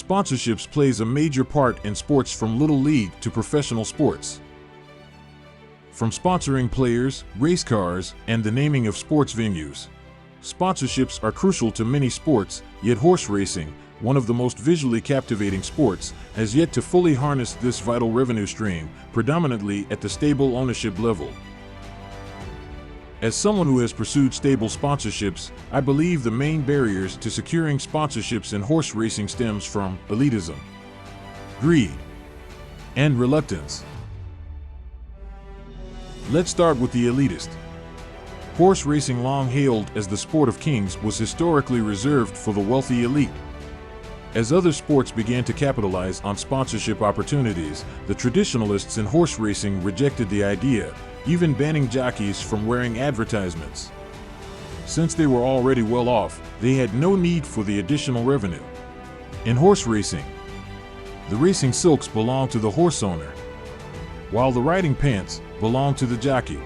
Sponsorships plays a major part in sports from little league to professional sports. From sponsoring players, race cars, and the naming of sports venues. Sponsorships are crucial to many sports, yet horse racing, one of the most visually captivating sports, has yet to fully harness this vital revenue stream, predominantly at the stable ownership level. As someone who has pursued stable sponsorships, I believe the main barriers to securing sponsorships in horse racing stems from elitism, greed, and reluctance. Let's start with the elitist. Horse racing, long hailed as the sport of kings, was historically reserved for the wealthy elite. As other sports began to capitalize on sponsorship opportunities, the traditionalists in horse racing rejected the idea, even banning jockeys from wearing advertisements. Since they were already well off, they had no need for the additional revenue. In horse racing, the racing silks belong to the horse owner, while the riding pants belong to the jockey.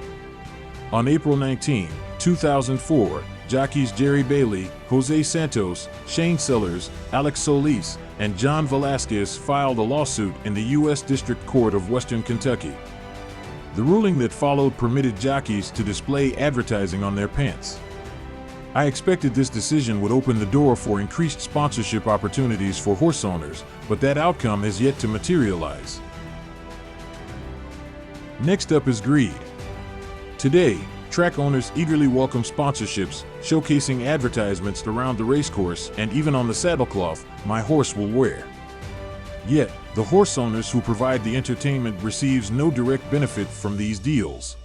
On April 19, 2004, jockeys Jerry Bailey, Jose Santos, Shane Sellers, Alex Solis, and John Velasquez filed a lawsuit in the U.S. District Court of Western Kentucky. The ruling that followed permitted jockeys to display advertising on their pants. I expected this decision would open the door for increased sponsorship opportunities for horse owners, but that outcome has yet to materialize. Next up is greed. Today, track owners eagerly welcome sponsorships, showcasing advertisements around the racecourse and even on the saddlecloth my horse will wear. Yet, the horse owners who provide the entertainment receives no direct benefit from these deals.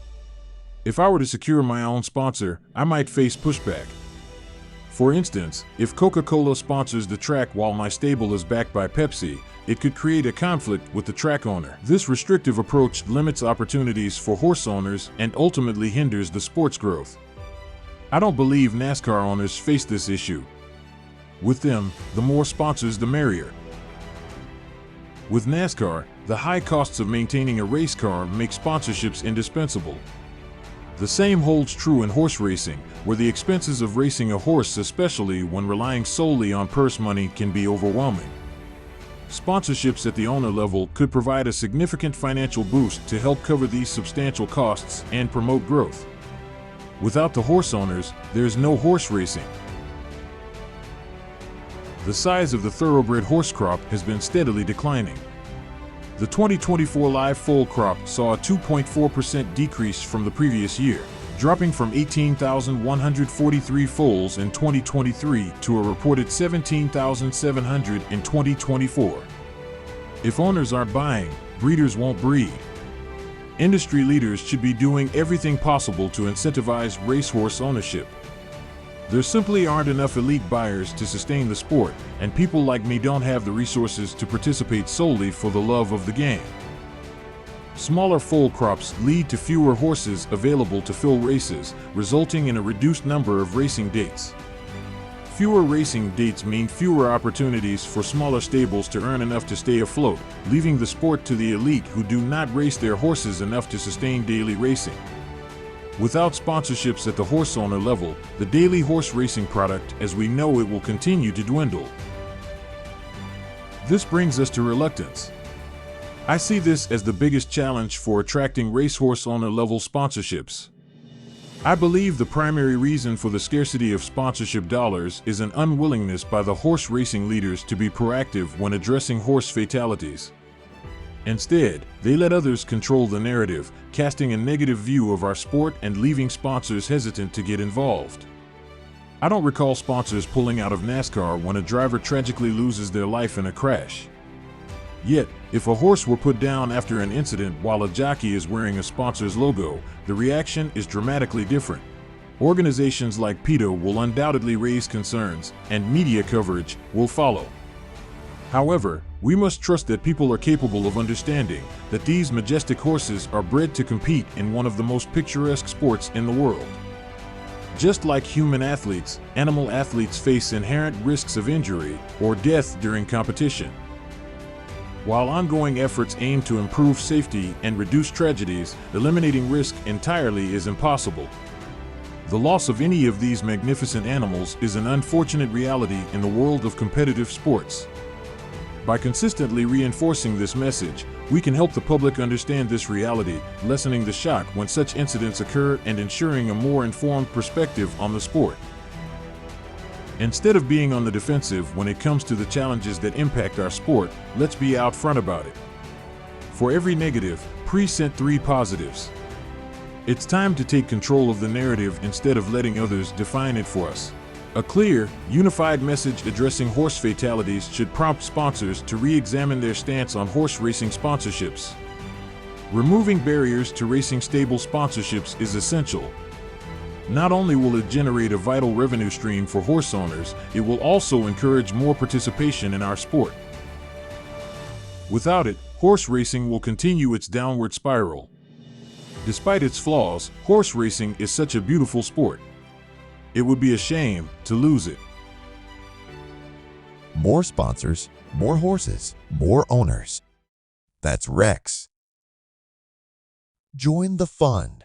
If I were to secure my own sponsor, I might face pushback. For instance, if Coca-Cola sponsors the track while my stable is backed by Pepsi, it could create a conflict with the track owner. This restrictive approach limits opportunities for horse owners and ultimately hinders the sport's growth. I don't believe NASCAR owners face this issue. With them, the more sponsors the merrier. With NASCAR, the high costs of maintaining a race car make sponsorships indispensable. The same holds true in horse racing, where the expenses of racing a horse, especially when relying solely on purse money, can be overwhelming. Sponsorships at the owner level could provide a significant financial boost to help cover these substantial costs and promote growth. Without the horse owners, there's no horse racing. The size of the thoroughbred horse crop has been steadily declining. The 2024 live foal crop saw a 2.4% decrease from the previous year, dropping from 18,143 foals in 2023 to a reported 17,700 in 2024. If owners aren't buying, breeders won't breed. Industry leaders should be doing everything possible to incentivize racehorse ownership. There simply aren't enough elite buyers to sustain the sport, and people like me don't have the resources to participate solely for the love of the game. Smaller foal crops lead to fewer horses available to fill races, resulting in a reduced number of racing dates. Fewer racing dates mean fewer opportunities for smaller stables to earn enough to stay afloat, leaving the sport to the elite who do not race their horses enough to sustain daily racing. Without sponsorships at the horse owner level, the daily horse racing product as we know it will continue to dwindle. This brings us to reluctance. I see this as the biggest challenge for attracting racehorse owner level sponsorships. I believe the primary reason for the scarcity of sponsorship dollars is an unwillingness by the horse racing leaders to be proactive when addressing horse fatalities. Instead, they let others control the narrative, casting a negative view of our sport and leaving sponsors hesitant to get involved. I don't recall sponsors pulling out of NASCAR when a driver tragically loses their life in a crash. Yet, if a horse were put down after an incident while a jockey is wearing a sponsor's logo, the reaction is dramatically different. Organizations like PETA will undoubtedly raise concerns, and media coverage will follow. However, we must trust that people are capable of understanding that these majestic horses are bred to compete in one of the most picturesque sports in the world. Just like human athletes, animal athletes face inherent risks of injury or death during competition. While ongoing efforts aim to improve safety and reduce tragedies, eliminating risk entirely is impossible. The loss of any of these magnificent animals is an unfortunate reality in the world of competitive sports. By consistently reinforcing this message, we can help the public understand this reality, lessening the shock when such incidents occur and ensuring a more informed perspective on the sport. Instead of being on the defensive when it comes to the challenges that impact our sport, let's be out front about it. For every negative, present 3 positives. It's time to take control of the narrative instead of letting others define it for us. A clear, unified message addressing horse fatalities should prompt sponsors to re-examine their stance on horse racing sponsorships. Removing barriers to racing stable sponsorships is essential. Not only will it generate a vital revenue stream for horse owners, it will also encourage more participation in our sport. Without it, horse racing will continue its downward spiral. Despite its flaws, horse racing is such a beautiful sport. It would be a shame to lose it. More sponsors, more horses, more owners. That's Rex. Join the fun.